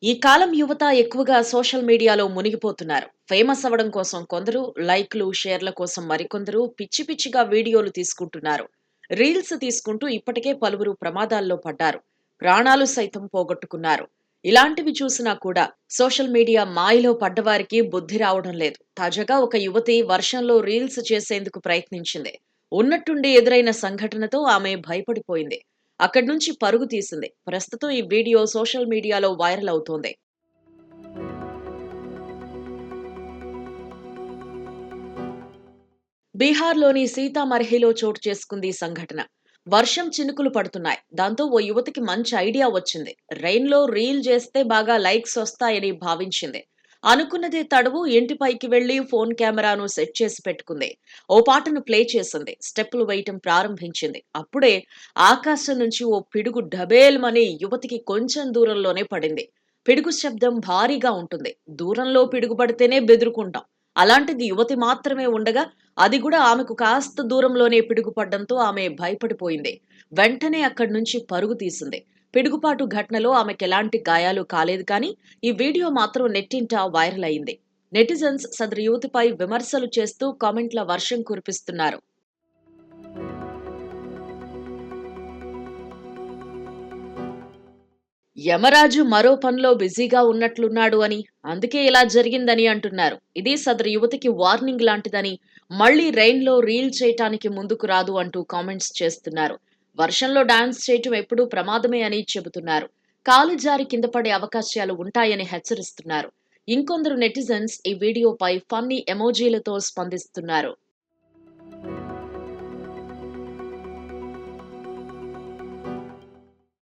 ఈ కాలం యువత ఎక్కువగా సోషల్ మీడియాలో మునిగిపోతున్నారు. ఫేమస్ అవ్వడం కోసం కొందరు, లైక్లు, షేర్ల కోసం మరికొందరు పిచ్చి పిచ్చిగా వీడియోలు తీసుకుంటున్నారు. రీల్స్ తీసుకుంటూ ఇప్పటికే పలువురు ప్రమాదాల్లో పడ్డారు. ప్రాణాలు సైతం పోగొట్టుకున్నారు. ఇలాంటివి చూసినా కూడా సోషల్ మీడియా మాయలో పడ్డవారికి బుద్ధి రావడం లేదు. తాజాగా ఒక యువతి వర్షంలో రీల్స్ చేసేందుకు ప్రయత్నించింది. ఉన్నట్టుండి ఎదురైన సంఘటనతో ఆమె భయపడిపోయింది. అక్కడి నుంచి పరుగు తీసింది. ప్రస్తుతం ఈ వీడియో సోషల్ మీడియాలో వైరల్ అవుతోంది. బీహార్‌లోని సీతామర్హిలో చోటు చేసుకుంది ఈ సంఘటన. వర్షం చినుకులు పడుతున్నాయి. దాంతో ఓ యువతికి మంచి ఐడియా వచ్చింది. రెయిన్‌లో రీల్ చేస్తే బాగా లైక్స్ వస్తాయని భావించింది. అనుకున్నదే తడవు ఇంటి పైకి వెళ్లి ఫోన్ కెమెరాను సెట్ చేసి పెట్టుకుంది. ఓ పాటను ప్లే చేసింది. స్టెప్పులు వేయటం ప్రారంభించింది. అప్పుడే ఆకాశం నుంచి ఓ పిడుగు ఢబేల్‌మని యువతికి కొంచెం దూరంలోనే పడింది. పిడుగు శబ్దం భారీగా ఉంటుంది. దూరంలో పిడుగు పడితేనే బెదురుకుంటాం. అలాంటిది యువతి మాత్రమే ఉండగా అది కూడా ఆమెకు కాస్త దూరంలోనే పిడుగుపడ్డంతో ఆమె భయపడిపోయింది. వెంటనే అక్కడి నుంచి పరుగు తీసింది. పిడుగుపాటు ఘటనలో ఆమెకెలాంటి గాయాలు కాలేదు కానీ ఈ వీడియో మాత్రం నెట్టింట వైరల్ అయింది. నెటిజన్స్ సదరు యువతిపై విమర్శలు చేస్తూ కామెంట్ల వర్షం కురిపిస్తున్నారు. యమరాజు మరో పనిలో బిజీగా ఉన్నట్లున్నాడు అని, అందుకే ఇలా జరిగిందని అంటున్నారు. ఇది సదరు యువతికి వార్నింగ్ లాంటిదని, మళ్లీ రెయిన్‌లో రీల్ చేయటానికి ముందుకు రాదు అంటూ కామెంట్స్ చేస్తున్నారు. వర్షంలో డాన్స్ చేయటం ఎప్పుడూ ప్రమాదమే అని చెబుతున్నారు. కాలు జారి కింద పడే అవకాశాలు ఉంటాయని హెచ్చరిస్తున్నారు. ఇంకొందరు నెటిజన్స్ ఈ వీడియోపై ఫన్నీ ఎమోజీలతో స్పందిస్తున్నారు.